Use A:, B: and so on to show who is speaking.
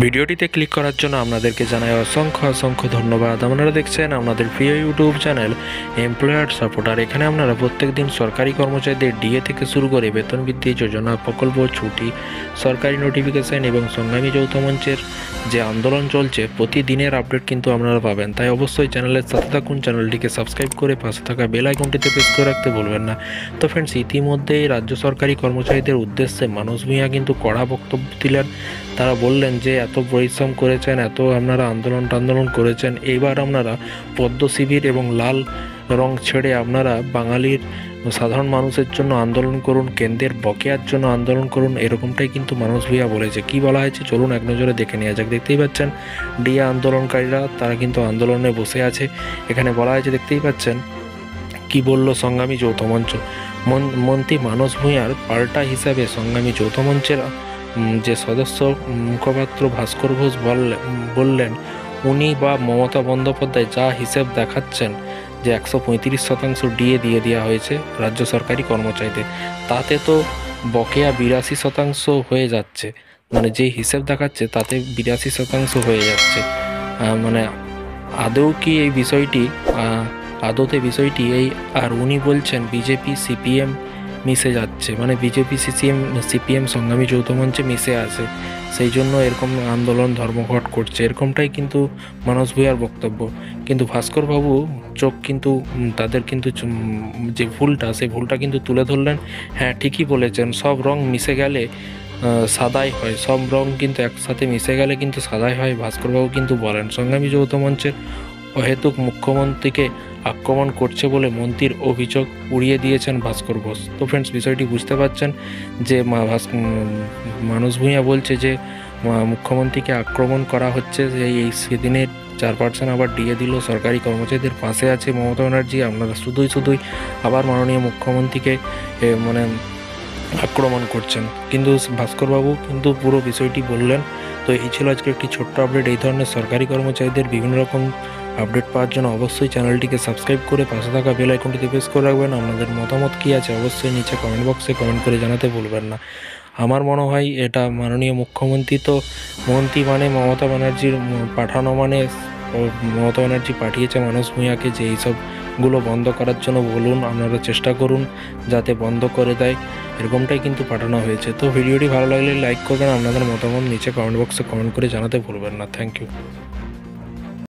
A: ভিডিওটিতে ক্লিক করার জন্য আপনাদেরকে জানাই অসংখ্য ধন্যবাদ। আপনারা দেখছেন আপনাদের প্রিয় ইউটিউব চ্যানেল এমপ্লয়ার সাপোর্টার। এখানে আপনারা প্রত্যেক দিন সরকারি কর্মচারীদের ডিএ থেকে শুরু করে বেতন বৃদ্ধি যোজনা, প্রকল্প, ছুটি, সরকারি নোটিফিকেশন এবং সংগ্রামী যৌথ মঞ্চের যে আন্দোলন চলছে প্রতিদিনের আপডেট কিন্তু আপনারা পাবেন। তাই অবশ্যই চ্যানেলের সাথে থাকুন, চ্যানেলটিকে সাবস্ক্রাইব করে পাশে থাকা বেল আইকনটিতে প্রেস করে রাখতে ভুলবেন না। তো ফ্রেন্ডস, ইতিমধ্যেই রাজ্য সরকারি কর্মচারীদের উদ্দেশ্যে মানস ভূঁইয়া কিন্তু কড়া বক্তব্য দিলেন। তারা বললেন যে এত পরিশ্রম করেছেন, এত আপনারা আন্দোলন করেছেন, এইবার আপনারা পদ্ম শিবির এবং লাল রং ছেড়ে আপনারা বাঙালির সাধারণ মানুষের জন্য আন্দোলন করুন, কেন্দ্রের বকেয়ার জন্য আন্দোলন করুন। এরকমটাই কিন্তু মানস ভূঁইয়া বলেছে। কি বলা হয়েছে চলুন এক নজরে দেখে নেওয়া যাক। দেখতেই পাচ্ছেন ডিএ আন্দোলনকারীরা তারা কিন্তু আন্দোলনে বসে আছে। এখানে বলা হয়েছে, দেখতেই পাচ্ছেন কি বলল সংগ্রামী যৌথ মঞ্চ। মন্ত্রী মানস ভূঁইয়ার পাল্টা হিসাবে সংগ্রামী যৌথ মঞ্চের যে সদস্য মুখপাত্র ভাস্কর ঘোষ বললেন উনি বা মমতা বন্দ্যোপাধ্যায় যা হিসেব দেখাচ্ছেন যে 135% ডিএ দিয়ে দেওয়া হয়েছে রাজ্য সরকারি কর্মচারীদের, তাতে তো বকেয়া 82% হয়ে যাচ্ছে। মানে যে হিসেব দেখাচ্ছে তাতে 82% হয়ে যাচ্ছে। মানে আদৌ কি এই বিষয়টি আদতে বিষয়টি এই, আর উনি বলছেন বিজেপি সিপিএম মিশে যাচ্ছে, মানে বিজেপি সিপিএম সংগ্রামী যৌথ মঞ্চে মিশে আছে, সেই জন্য এরকম আন্দোলন ধর্মঘট করছে, এরকমটাই কিন্তু মানস ভূঁইয়ার বক্তব্য। কিন্তু ভাস্কর বাবু চোখ কিন্তু তাদের কিন্তু যে ভুলটা সেই ভুলটা কিন্তু তুলে ধরলেন। হ্যাঁ, ঠিকই বলেছেন, সব রং মিশে গেলে সাদাই হয়, সব রং কিন্তু একসাথে মিশে গেলে কিন্তু সাদাই হয়, ভাস্করবাবু কিন্তু বলেন। সংগ্রামী যৌথ মঞ্চের অহেতুক মুখ্যমন্ত্রীকে আক্রমণ করছে বলে মন্ত্রীর অভিযোগ উড়িয়ে দিয়েছেন ভাস্কর ঘোষ। তো ফ্রেন্ডস, বিষয়টি বুঝতে পারছেন যে মানস ভূঁইয়া বলছে যে মুখ্যমন্ত্রীকে আক্রমণ করা হচ্ছে, এই সেদিনের 4% আবার ডিএ দিল, সরকারি কর্মচারীদের পাশে আছে মমতা ব্যানার্জি। আপনারা শুধুই আবার মাননীয় মুখ্যমন্ত্রীকে মানে আক্রমণ করছেন। কিন্তু ভাস্করবাবু কিন্তু পুরো বিষয়টি বললেন। তো এই ছিল আজকে একটি ছোট্ট আপডেট। এই ধরনের সরকারি কর্মচারীদের বিভিন্ন রকম আপডেট পাওয়ার জন্য অবশ্যই চ্যানেলটিকে সাবস্ক্রাইব করে পাশে থাকা বেল আইকনটিতে প্রেস করে রাখবেন। আপনাদের মতামত কী আছে অবশ্যই নিচে কমেন্ট বক্সে কমেন্ট করে জানাতে ভুলবেন না। আমার মনে হয় এটা মাননীয় মুখ্যমন্ত্রী তো মন্ত্রী মানে মমতা ব্যানার্জির পাঠানো, মানে মমতা ব্যানার্জি পাঠিয়েছে মানস ভূঁইয়াকে যে এইসবগুলো বন্ধ করার জন্য বলুন, আপনারা চেষ্টা করুন যাতে বন্ধ করে দেয়, এরকমটাই কিন্তু পাঠানো হয়েছে। তো ভিডিওটি ভালো লাগলে লাইক করবেন, আপনাদের মতামত নিচে কমেন্ট বক্সে কমেন্ট করে জানাতে ভুলবেন না। Thank you.